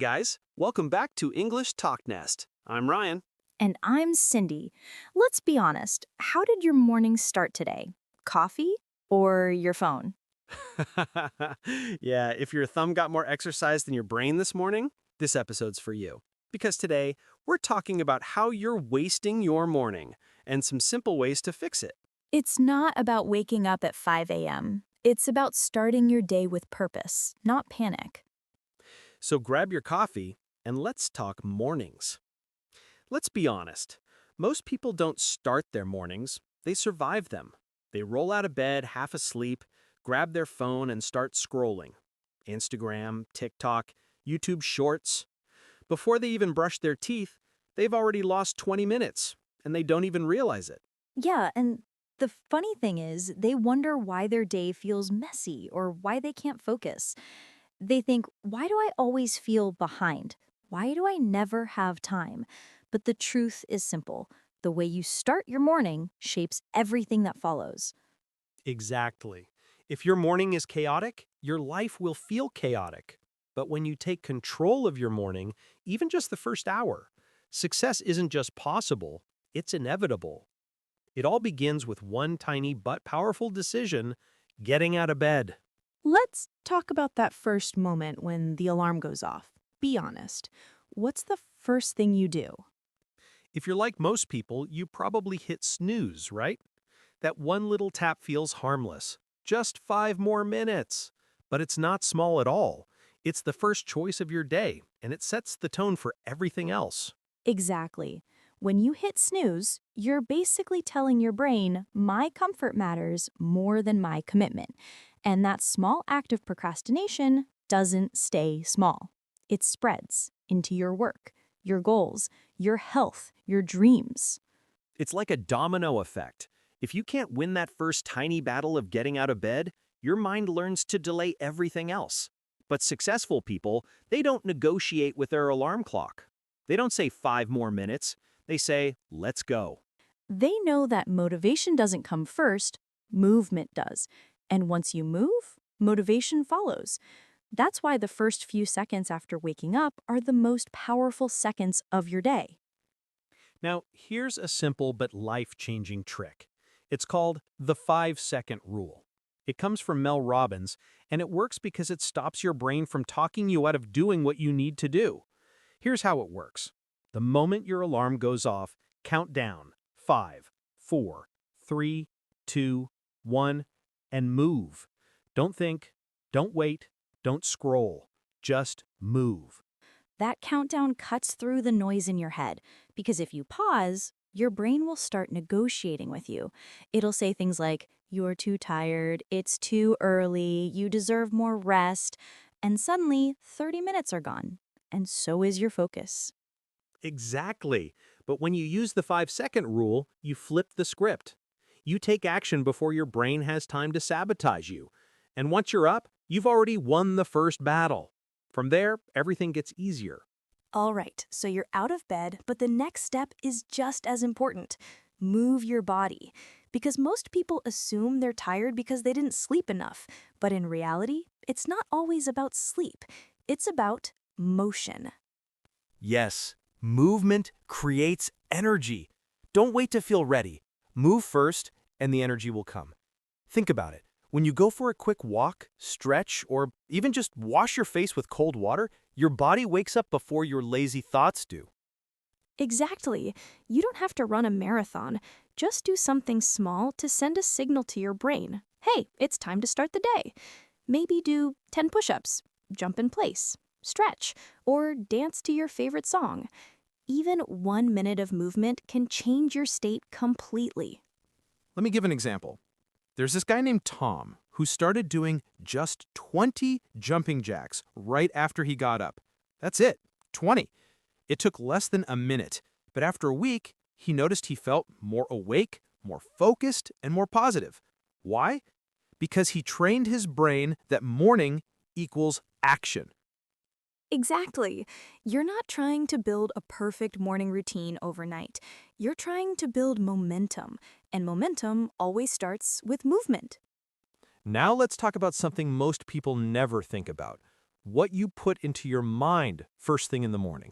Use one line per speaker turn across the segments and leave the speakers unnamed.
guys. Welcome back to English TalkNest. I'm Ryan.
And I'm Cindy. Let's be honest. How did your morning start today? Coffee or your phone?
Yeah, if your thumb got more exercise than your brain this morning, this episode's for you. Because today, we're talking about how you're wasting your morning and some simple ways to fix it.
It's not about waking up at 5 a.m. It's about starting your day with purpose, not panic.
So grab your coffee and let's talk mornings. Let's be honest. Most people don't start their mornings, they survive them. They roll out of bed half asleep, grab their phone and start scrolling. Instagram, TikTok, YouTube Shorts. Before they even brush their teeth, they've already lost 20 minutes, and they don't even realize it.
Yeah, and the funny thing is, they wonder why their day feels messy or why they can't focus. They think, why do I always feel behind? Why do I never have time? But the truth is simple. The way you start your morning shapes everything that follows.
Exactly. If your morning is chaotic, your life will feel chaotic. But when you take control of your morning, even just the first hour, success isn't just possible, it's inevitable. It all begins with one tiny but powerful decision: getting out of bed.
Let's talk about that first moment when the alarm goes off. Be honest. What's the first thing you do?
If you're like most people, you probably hit snooze, right? That one little tap feels harmless. Just 5 more minutes. But it's not small at all. It's the first choice of your day, and it sets the tone for everything else.
Exactly. When you hit snooze, you're basically telling your brain, my comfort matters more than my commitment. And that small act of procrastination doesn't stay small. It spreads into your work, your goals, your health, your dreams.
It's like a domino effect. If you can't win that first tiny battle of getting out of bed, your mind learns to delay everything else. But successful people, they don't negotiate with their alarm clock. They don't say 5 more minutes. They say, let's go.
They know that motivation doesn't come first, movement does. And once you move, motivation follows. That's why the first few seconds after waking up are the most powerful seconds of your day.
Now, here's a simple but life-changing trick. It's called the 5-second rule. It comes from Mel Robbins, and it works because it stops your brain from talking you out of doing what you need to do. Here's how it works. The moment your alarm goes off, count down 5, 4, 3, 2, 1, and move. Don't think, don't wait, don't scroll. Just move.
That countdown cuts through the noise in your head, because if you pause, your brain will start negotiating with you. It'll say things like, you're too tired, it's too early, you deserve more rest, and suddenly 30 minutes are gone, and so is your focus.
Exactly. But when you use the 5-second rule, you flip the script. You take action before your brain has time to sabotage you. And once you're up, you've already won the first battle. From there, everything gets easier.
All right, so you're out of bed, but the next step is just as important. Move your body. Because most people assume they're tired because they didn't sleep enough. But in reality, it's not always about sleep. It's about motion.
Yes, movement creates energy. Don't wait to feel ready. Move first, and the energy will come. Think about it. When you go for a quick walk, stretch, or even just wash your face with cold water, your body wakes up before your lazy thoughts do.
Exactly. You don't have to run a marathon. Just do something small to send a signal to your brain. Hey, it's time to start the day. Maybe do 10 push-ups, jump in place, stretch, or dance to your favorite song. Even 1 minute of movement can change your state completely.
Let me give an example. There's this guy named Tom who started doing just 20 jumping jacks right after he got up. That's it, 20. It took less than a minute, but after a week, he noticed he felt more awake, more focused, and more positive. Why? Because he trained his brain that morning equals action.
Exactly. You're not trying to build a perfect morning routine overnight. You're trying to build momentum, and momentum always starts with movement.
Now let's talk about something most people never think about. what you put into your mind first thing in the morning.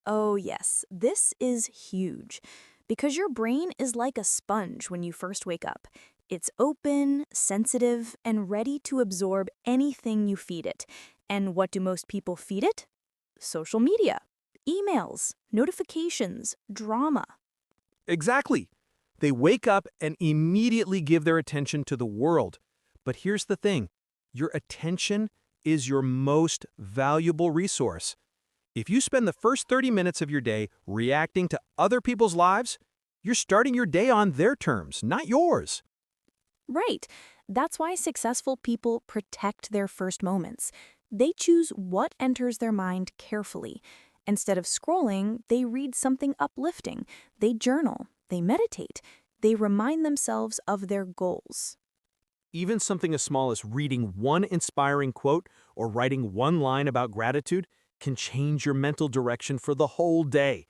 Oh, yes, this is huge because your brain is like a sponge when you first wake up. It's open, sensitive, and ready to absorb anything you feed it. And what do most people feed it? Social media, emails, notifications, drama.
Exactly. They wake up and immediately give their attention to the world. But here's the thing, your attention is your most valuable resource. If you spend the first 30 minutes of your day reacting to other people's lives, you're starting your day on their terms, not yours.
Right. That's why successful people protect their first moments. They choose what enters their mind carefully. Instead of scrolling, they read something uplifting. They journal. They meditate. They remind themselves of their goals.
Even something as small as reading one inspiring quote or writing one line about gratitude can change your mental direction for the whole day.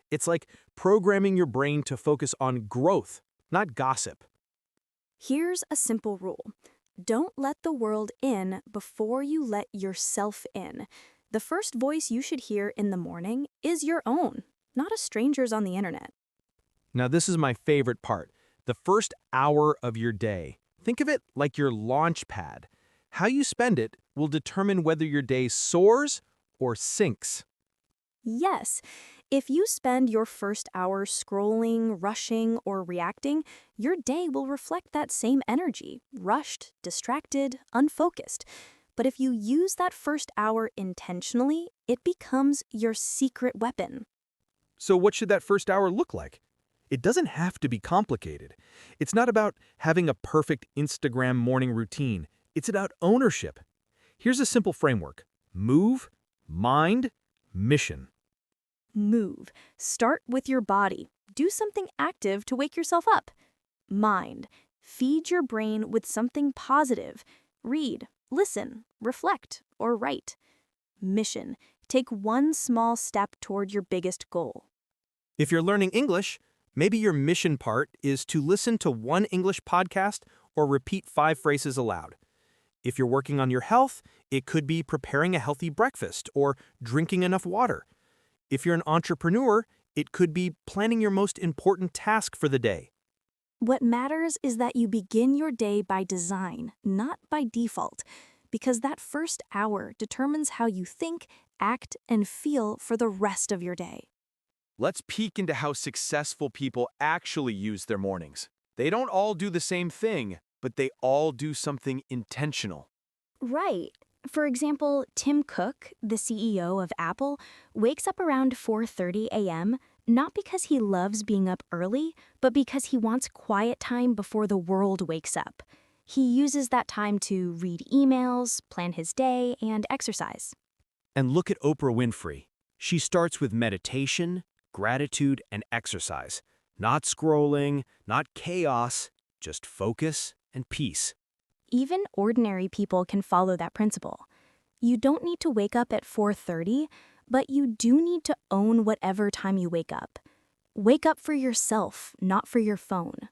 It's like programming your brain to focus on growth, not gossip.
Here's a simple rule. Don't let the world in before you let yourself in. The first voice you should hear in the morning is your own, not a stranger's on the internet.
Now, this is my favorite part, the first hour of your day. Think of it like your launch pad. How you spend it will determine whether your day soars or sinks.
Yes, if you spend your first hour scrolling, rushing, or reacting, your day will reflect that same energy, rushed, distracted, unfocused. But if you use that first hour intentionally, it becomes your secret weapon.
So what should that first hour look like? It doesn't have to be complicated. It's not about having a perfect Instagram morning routine. It's about ownership. Here's a simple framework. Move, mind, mission.
Move. Start with your body. Do something active to wake yourself up. Mind. Feed your brain with something positive. Read, listen, reflect, or write. Mission. Take one small step toward your biggest goal.
If you're learning English, maybe your mission part is to listen to one English podcast or repeat 5 phrases aloud. If you're working on your health, it could be preparing a healthy breakfast or drinking enough water. If you're an entrepreneur, it could be planning your most important task for the day.
What matters is that you begin your day by design, not by default, because that first hour determines how you think, act, and feel for the rest of your day.
Let's peek into how successful people actually use their mornings. They don't all do the same thing, but they all do something intentional.
Right. For example, Tim Cook, the CEO of Apple, wakes up around 4:30 a.m. not because he loves being up early, but because he wants quiet time before the world wakes up. He uses that time to read emails, plan his day, and exercise.
And look at Oprah Winfrey. She starts with meditation, gratitude, and exercise. Not scrolling, not chaos, just focus and peace.
Even ordinary people can follow that principle. You don't need to wake up at 4:30, but you do need to own whatever time you wake up. Wake up for yourself, not for your phone.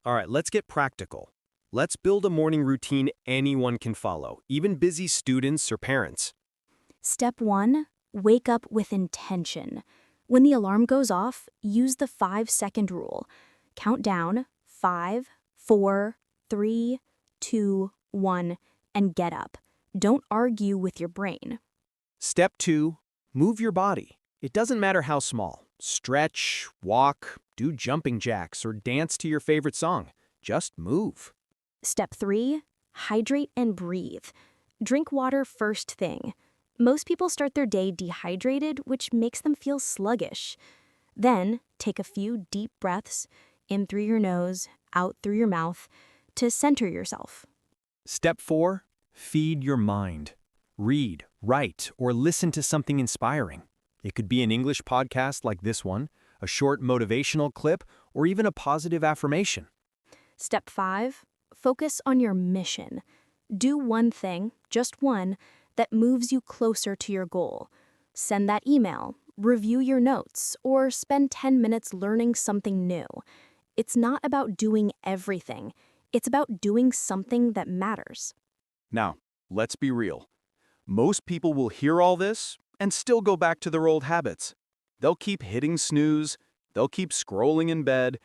All right, let's get practical. Let's build a morning routine anyone can follow, even busy students or parents.
Step 1, wake up with intention. When the alarm goes off, use the 5-second rule. Count down 5, 4, 3, 2, 1, and get up. Don't argue with your brain.
Step 2, move your body. It doesn't matter how small. Stretch, walk, do jumping jacks, or dance to your favorite song. Just move.
Step 3, hydrate and breathe. Drink water first thing. Most people start their day dehydrated, which makes them feel sluggish. Then, take a few deep breaths, in through your nose, out through your mouth, to center yourself.
Step 4, feed your mind. Read, write, or listen to something inspiring. It could be an English podcast like this one, a short motivational clip, or even a positive affirmation.
Step 5, focus on your mission. Do one thing, just one, that moves you closer to your goal. Send that email, review your notes, or spend 10 minutes learning something new. It's not about doing everything. It's about doing something that matters.
Now, let's be real.
Most people will hear all this and still go back to their old habits. They'll keep hitting snooze, they'll keep scrolling in bed,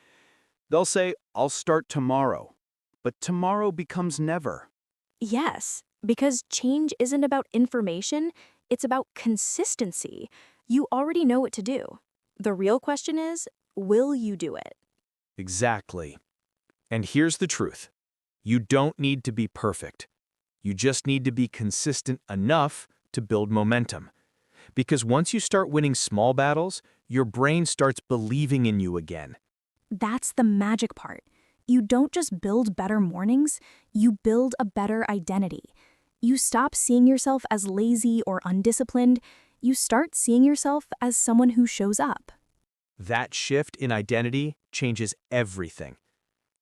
they'll say, I'll start tomorrow. But tomorrow becomes never.
Yes, because change isn't about information, it's about consistency. You already know what to do. The real question is, will you do it?
Exactly. And here's the truth. You don't need to be perfect. You just need to be consistent enough to build momentum. Because once you start winning small battles, your brain starts believing in you again.
That's the magic part. You don't just build better mornings, you build a better identity. You stop seeing yourself as lazy or undisciplined. You start seeing yourself as someone who shows up.
That shift in identity changes everything.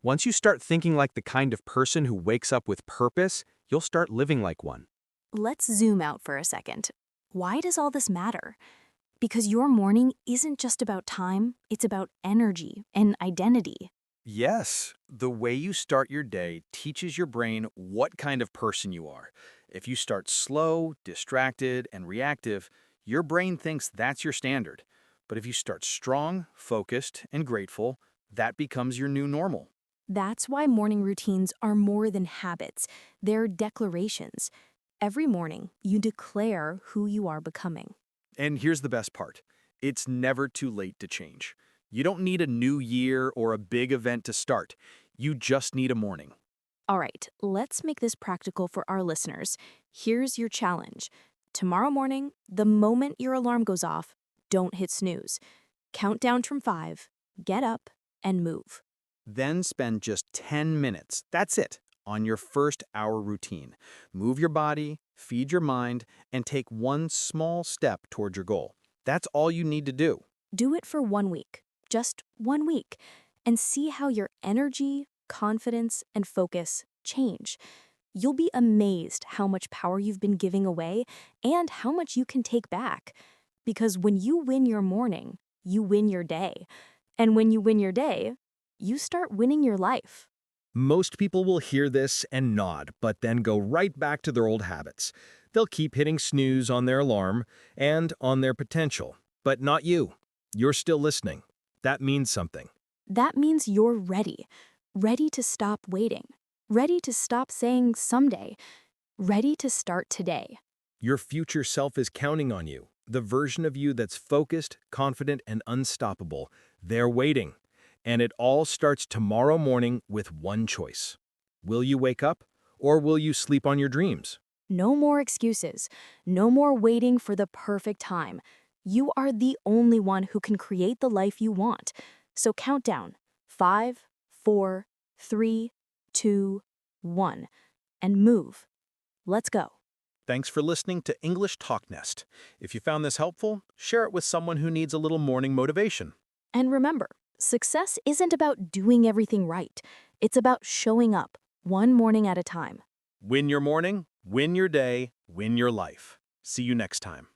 Once you start thinking like the kind of person who wakes up with purpose, you'll start living like one.
Let's zoom out for a second. Why does all this matter? Because your morning isn't just about time, it's about energy and identity.
Yes, the way you start your day teaches your brain what kind of person you are. If you start slow, distracted, and reactive, your brain thinks that's your standard. But if you start strong, focused, and grateful, that becomes your new normal.
That's why morning routines are more than habits, they're declarations. Every morning, you declare who you are becoming.
And here's the best part. It's never too late to change. You don't need a new year or a big event to start. You just need a morning.
All right, let's make this practical for our listeners. Here's your challenge. Tomorrow morning, the moment your alarm goes off, don't hit snooze. Count down from 5, get up, and move.
Then spend just 10 minutes, that's it, on your first hour routine. Move your body, feed your mind, and take one small step toward your goal. That's all you need to do.
Do it for 1 week, just 1 week, and see how your energy, confidence, and focus change. You'll be amazed how much power you've been giving away and how much you can take back. Because when you win your morning, you win your day. And when you win your day, you start winning your life.
Most people will hear this and nod, but then go right back to their old habits. They'll keep hitting snooze on their alarm and on their potential. But not you. You're still listening. That means something.
That means you're ready. Ready to stop waiting. Ready to stop saying someday. Ready to start today.
Your future self is counting on you. The version of you that's focused, confident, and unstoppable. They're waiting. And it all starts tomorrow morning with one choice. Will you wake up, or will you sleep on your dreams?
No more excuses. No more waiting for the perfect time. You are the only one who can create the life you want. So count down. 5, 4, 3, 2, 1. And move. Let's go.
Thanks for listening to English TalkNest. If you found this helpful, share it with someone who needs a little morning motivation.
And remember, success isn't about doing everything right. It's about showing up, one morning at a time.
Win your morning, win your day, win your life. See you next time.